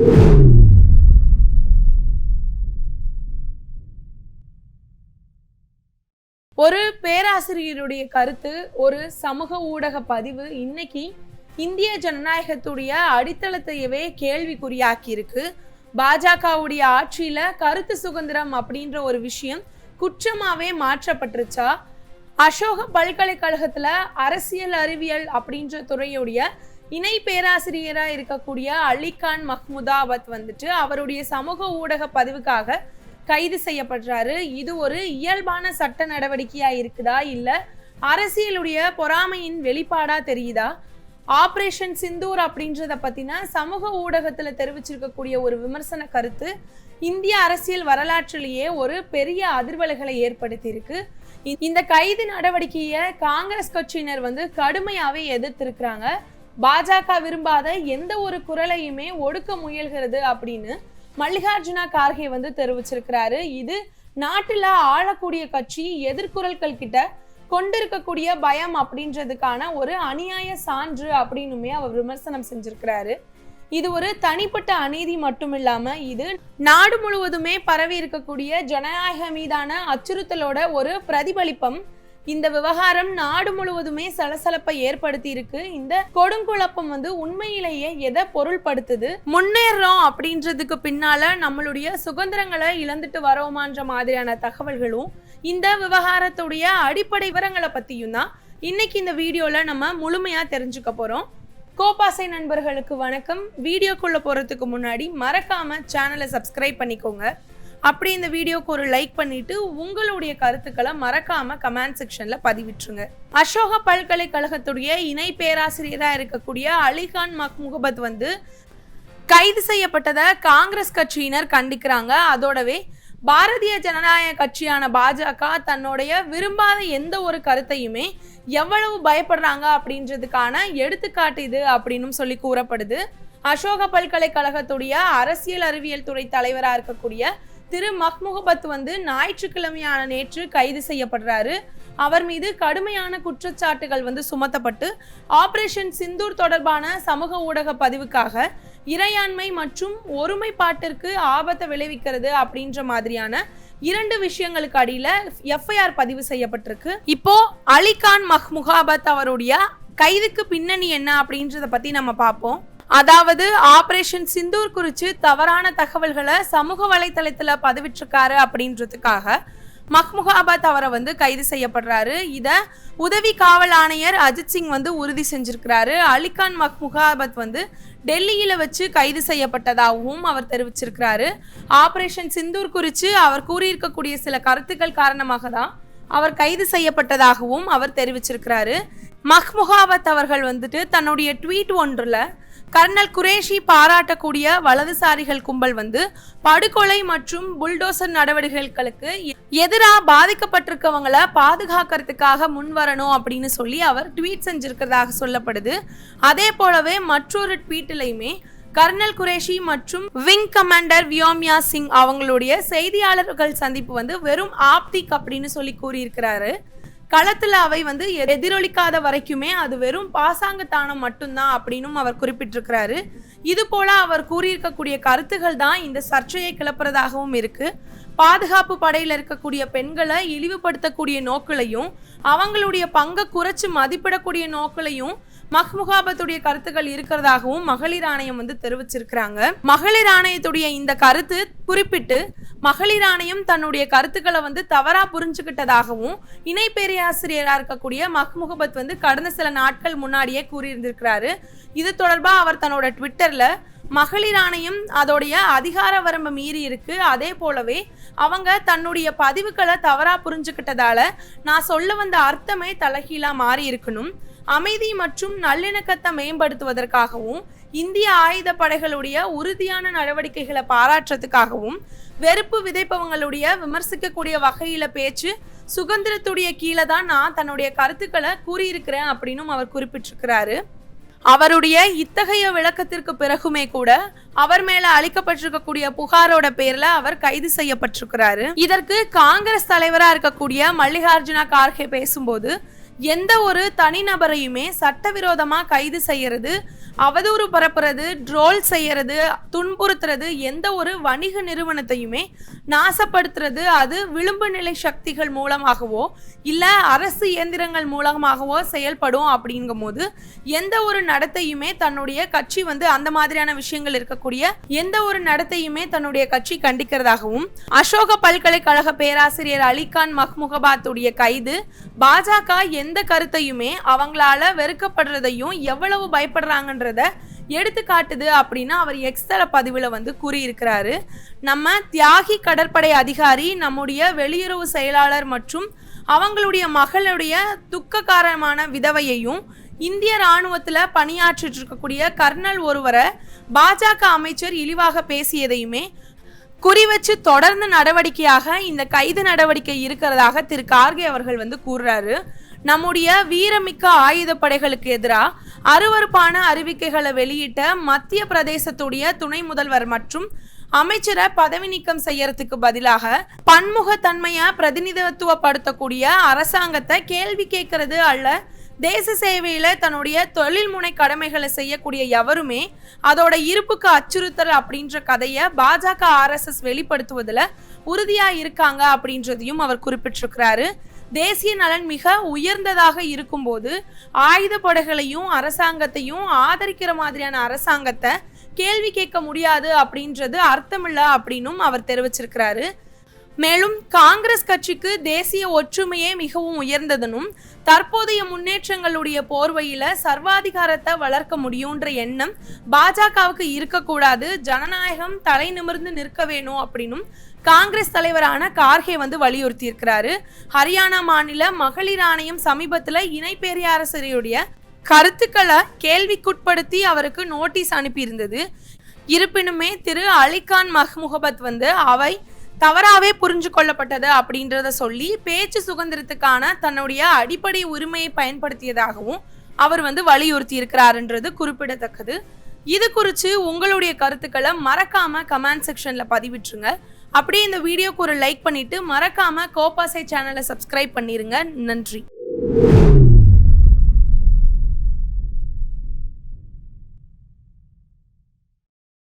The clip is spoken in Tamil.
ஒரு பேராசிரியருடைய கருத்து, ஒரு சமூக ஊடக பதிவு இன்னைக்கு இந்திய ஜனநாயகத்துடைய அடித்தளத்தையவே கேள்விக்குறியாக்கி இருக்கு. பாஜகவுடைய ஆட்சியில கருத்து சுதந்திரம் அப்படின்ற ஒரு விஷயம் குற்றமாவே மாற்றப்பட்டுருச்சா? அசோக பல்கலைக்கழகத்துல அரசியல் அறிவியல் அப்படின்ற துறையுடைய இணை பேராசிரியரா இருக்கக்கூடிய அலிகான் மஹ்முதாபாத் வந்துட்டு அவருடைய சமூக ஊடக பதிவுக்காக கைது செய்யப்படுறாரு. இது ஒரு இயல்பான சட்ட நடவடிக்கையா இருக்குதா, இல்ல அரசியலுடைய பொறாமையின் வெளிப்பாடா தெரியுதா? ஆபரேஷன் சிந்தூர் அப்படின்றத பத்தின சமூக ஊடகத்துல தெரிவிச்சிருக்கக்கூடிய ஒரு விமர்சன கருத்து இந்திய அரசியல் வரலாற்றிலேயே ஒரு பெரிய அதிர்வலைகளை ஏற்படுத்தி இருக்கு. இந்த கைது நடவடிக்கையை காங்கிரஸ் கட்சியினர் கடுமையாவே எதிர்த்திருக்கிறாங்க. பாஜக விரும்பாத எந்த ஒரு குரலையுமே ஒடுக்க முயல்கிறது அப்படின்னு மல்லிகார்ஜுனா கார்கே தெரிவிச்சிருக்கிறாரு. இது நாட்டுல ஆளக்கூடிய கட்சி எதிர்குரல்கள் கிட்ட கொண்டிருக்கக்கூடிய பயம் அப்படின்றதுக்கான ஒரு அநியாய சான்று அப்படின்னுமே அவர் விமர்சனம் செஞ்சிருக்கிறாரு. இது ஒரு தனிப்பட்ட அநீதி மட்டும் இல்லாம இது நாடு முழுவதுமே பரவி இருக்கக்கூடிய ஜனநாயக மீதான அச்சுறுத்தலோட ஒரு பிரதிபலிப்பம். இந்த விவகாரம் நாடு முழுவதுமே சலசலப்பை ஏற்படுத்தி இருக்கு. இந்த கொடுங்குழப்பம் உண்மையிலேயே எதை பொருள்படுத்துது? முன்னேறோம் அப்படின்றதுக்கு பின்னால நம்மளுடைய சுதந்திரங்களை இழந்துட்டு வரோமான்ற மாதிரியான தகவல்களும் இந்த விவகாரத்துடைய அடிப்படை விவரங்களை பத்தியும் தான் இன்னைக்கு இந்த வீடியோல நம்ம முழுமையா தெரிஞ்சுக்க போறோம். கோபாசை நண்பர்களுக்கு வணக்கம். வீடியோக்குள்ள போறதுக்கு முன்னாடி மறக்காம சேனலை சப்ஸ்கிரைப் பண்ணிக்கோங்க. அப்படி இந்த வீடியோக்கு ஒரு லைக் பண்ணிட்டு உங்களுடைய கருத்துக்களை மறக்காம கமெண்ட் செக்ஷன்ல பதிவிட்டுருங்க. அசோக பல்கலைக்கழகத்துடைய இணை பேராசிரியரா இருக்கக்கூடிய அலிகான் மஹ்முதாபாத் கைது செய்யப்பட்டதை காங்கிரஸ் கட்சியினர் கண்டிக்கிறாங்க. அதோடவே பாரதிய ஜனநாயக கட்சியான பாஜக தன்னுடைய விரும்பாத எந்த ஒரு கருத்தையுமே எவ்வளவு பயப்படுறாங்க அப்படின்றதுக்கான எடுத்துக்காட்டு இது அப்படின்னு சொல்லி கூறப்படுது. அசோக பல்கலைக்கழகத்துடைய அரசியல் அறிவியல் துறை தலைவராக இருக்கக்கூடிய திரு மஹ்முதாபாத் ஞாயிற்றுக்கிழமையான நேற்று கைது செய்யப்படுறாரு. அவர் மீது கடுமையான குற்றச்சாட்டுகள் சுமத்தப்பட்டு ஆபரேஷன் சிந்தூர் தொடர்பான சமூக ஊடக பதிவுக்காக இறையாண்மை மற்றும் ஒருமைப்பாட்டிற்கு ஆபத்தை விளைவிக்கிறது அப்படின்ற மாதிரியான 2 விஷயங்களுக்கு அடியில எஃப்ஐஆர் பதிவு செய்யப்பட்டிருக்கு. இப்போ அலிகான் மஹ்முதாபாத் அவருடைய கைதுக்கு பின்னணி என்ன அப்படின்றத பத்தி நம்ம பார்ப்போம். அதாவது ஆபரேஷன் சிந்தூர் குறித்து தவறான தகவல்களை சமூக வலைத்தளத்துல பதிவிட்டிருக்காரு அப்படின்றதுக்காக மஹ்முதாபாத் அவரை கைது செய்யப்படுறாரு. இத உதவி காவல் ஆணையர் அஜித் சிங் உறுதி செஞ்சிருக்கிறாரு. அலிகான் மஹ்முதாபாத் டெல்லியில வச்சு கைது செய்யப்பட்டதாகவும் அவர் தெரிவிச்சிருக்கிறாரு. ஆபரேஷன் சிந்தூர் குறித்து அவர் கூறியிருக்கக்கூடிய சில கருத்துக்கள் காரணமாக தான் அவர் கைது செய்யப்பட்டதாகவும் அவர் தெரிவிச்சிருக்கிறாரு. மஹ்முதாபாத் அவர்கள் தன்னுடைய ட்வீட் ஒன்றுல கர்னல் குரேஷி பாராட்டக்கூடிய வலதுசாரிகள் கும்பல் படுகொலை மற்றும் புல்டோசர் நடவடிக்கைகளுக்கு எதிராக பாதிக்கப்பட்டிருக்கவங்களை பாதுகாக்கிறதுக்காக முன்வரணும் அப்படின்னு சொல்லி அவர் ட்வீட் செஞ்சிருக்கிறதாக சொல்லப்படுது. அதே போலவே மற்றொரு ட்வீட்டிலையுமே கர்னல் குரேஷி மற்றும் விங் கமாண்டர் வியோமியா சிங் அவங்களுடைய செய்தியாளர்கள் சந்திப்பு வெறும் ஆப்டிக் அப்படின்னு சொல்லி கூறியிருக்கிறாரு. களத்துல அவை எதிரொலிக்காத வரைக்குமே அது வெறும் பாசாங்கத்தானம் மட்டும்தான் அப்படின்னு அவர் குறிப்பிட்டிருக்கிறாரு. இது போல அவர் கூறியிருக்கக்கூடிய கருத்துகள் தான் இந்த சர்ச்சையை கிளப்புறதாகவும் இருக்கு. பாதுகாப்பு படையில இருக்கக்கூடிய பெண்களை இழிவுபடுத்தக்கூடிய நோக்கிலையும் அவங்களுடைய பங்கை குறைச்சு மதிப்பிடக்கூடிய நோக்கிலையும் மஹ்முதாபாத்துடைய கருத்துக்கள் இருக்கிறதாகவும் மகளிர் ஆணையம் தெரிவிச்சிருக்கிறாங்க. மகளிர் ஆணையத்துடைய இந்த கருத்து குறிப்பிட்டு மகளிர் ஆணையம் தன்னுடைய கருத்துக்களை தவறா புரிஞ்சுக்கிட்டதாகவும் இணை பேராசிரியராக இருக்கக்கூடிய மஹ்முதாபாத் கடந்த சில நாட்கள் முன்னாடியே கூறியிருந்திருக்கிறாரு. இது தொடர்பா அவர் தன்னோட ட்விட்டர்ல மகளிர் ஆணையம் அதோடைய அதிகார வரம்பை மீறி இருக்கு, அதே போலவே அவங்க தன்னுடைய பதிவுகளை தவறா புரிஞ்சுக்கிட்டதால நான் சொல்ல வந்த அர்த்தமே தலைகீழா மாறி இருக்கணும், அமைதி மற்றும் நல்லிணக்கத்தை மேம்படுத்துவதற்காகவும் இந்திய ஆயுத படைகளுடைய உறுதியான நடவடிக்கைகளை பாராட்டுறதுக்காகவும் வெறுப்பு விதைப்பவங்களுடைய விமர்சிக்கக்கூடிய வகையில பேச்சு சுதந்திரத்துடைய கீழே தான் நான் தன்னுடைய கருத்துக்களை கூறியிருக்கிறேன் அப்படின்னு அவர் குறிப்பிட்டிருக்கிறாரு. அவருடைய இத்தகைய விளக்கத்திற்கு பிறகுமே கூட அவர் மேல அளிக்கப்பட்டிருக்கக்கூடிய புகாரோட பேர்ல அவர் கைது செய்யப்பட்டிருக்கிறாரு. இதற்கு காங்கிரஸ் தலைவரா இருக்கக்கூடிய மல்லிகார்ஜுனா கார்கே பேசும்போது எந்த ஒரு தனிநபரையுமே சட்டவிரோதமா கைது செய்யறது, அவதூறு பரப்புறது, ட்ரோல் செய்யறது, துன்புறுத்துறது, எந்த ஒரு வணிக நிறுவனத்தையுமே நாசப்படுத்துறது, அது விளிம்பு நிலை சக்திகள் மூலமாகவோ இல்ல அரசு இயந்திரங்கள் மூலமாகவோ செயல்படும். அப்படிங்கும் போது எந்த ஒரு நடத்தையுமே தன்னுடைய கட்சி அந்த மாதிரியான விஷயங்கள் இருக்கக்கூடிய எந்த ஒரு நடத்தையுமே தன்னுடைய கட்சி கண்டிக்கிறதாகவும், அசோக பல்கலைக்கழக பேராசிரியர் அலிகான் மஹ்முகாபாத்துடைய கைது பாஜக எந்த கருத்தையுமே அவங்களால வெறுக்கப்படுறதையும் எவ்வளவு பயப்படுறாங்கன்றத எடுத்து காட்டுது அப்படின்னு அவர் எக்ஸ்தல பதிவுல கூறியிருக்கிறாரு. நம்ம தியாகி கடற்படை அதிகாரி, நம்முடைய வெளியுறவு செயலாளர் மற்றும் அவங்களுடைய மகளுடைய துக்ககாரமான விதவையையும் இந்திய ராணுவத்துல பணியாற்றிட்டு இருக்கக்கூடிய கர்னல் ஒருவரை பாஜக அமைச்சர் இழிவாக பேசியதையுமே குறிவச்சு தொடர்ந்து நடவடிக்கையாக இந்த கைது நடவடிக்கை இருக்கிறதாக திரு கார்கே அவர்கள் கூறுறாரு. நம்முடைய வீரமிக்க ஆயுத படைகளுக்கு எதிராக அருவருப்பான அறிவிக்கைகளை வெளியிட்ட மத்திய பிரதேசத்துடைய துணை முதல்வர் மற்றும் அமைச்சரை பதவி நீக்கம் செய்யறதுக்கு பதிலாக பன்முகத்தன்மையை பிரதிநிதித்துவப்படுத்தக்கூடிய அரசாங்கத்தை கேள்வி கேட்கறது அல்ல தேச சேவையில தன்னுடைய தொழில் முனை கடமைகளை செய்யக்கூடிய எவருமே அதோட இருப்புக்கு அச்சுறுத்தல் அப்படின்ற கதையை பாஜக RSS வெளிப்படுத்துவதில் உறுதியா இருக்காங்க அப்படின்றதையும் அவர் குறிப்பிட்டிருக்கிறாரு. தேசிய நலன் மிக உயர்ந்ததாக இருக்கும்போது ஆயுத படைகளையும் அரசாங்கத்தையும் ஆதரிக்கிற மாதிரியான அரசாங்கத்தை கேள்வி கேட்க முடியாது அப்படின்றது அர்த்தமில்ல அப்படின்னும் அவர் தெரிவிச்சிருக்கிறாரு. மேலும் காங்கிரஸ் கட்சிக்கு தேசிய ஒற்றுமையே மிகவும் உயர்ந்ததனும் தற்போதைய முன்னேற்றங்களுடைய போர்வையில சர்வாதிகாரத்தை வளர்க்க முடியும்ன்ற எண்ணம் பாஜகவுக்கு இருக்கக்கூடாது, ஜனநாயகம் தலை நிமிர்ந்து நிற்க வேணும் அப்படின்னும் காங்கிரஸ் தலைவரான கார்கே வலியுறுத்தி இருக்கிறாரு. ஹரியானா மாநில மகளிர் ஆணையம் சமீபத்துல இணை பேராசிரியருடைய கருத்துக்களை கேள்விக்குட்படுத்தி அவருக்கு நோட்டீஸ் அனுப்பியிருந்தது. இருப்பினுமே திரு அலிகான் மஹ்முகாபாத் அவை தவறாவே புரிஞ்சு கொள்ளப்பட்டது அப்படின்றத சொல்லி பேச்சு சுதந்திரத்துக்கான தன்னுடைய அடிப்படை உரிமையை பயன்படுத்தியதாகவும் அவர் வலியுறுத்தி இருக்கிறாருன்றது குறிப்பிடத்தக்கது. இது குறித்து உங்களுடைய கருத்துக்களை மறக்காம கமெண்ட் செக்ஷன்ல பதிவிட்டுருங்க. அப்படியே இந்த வீடியோக்கு ஒரு லைக் பண்ணிட்டு மறக்காம கோபாசை சேனலை சப்ஸ்கிரைப் பண்ணிருங்க. நன்றி.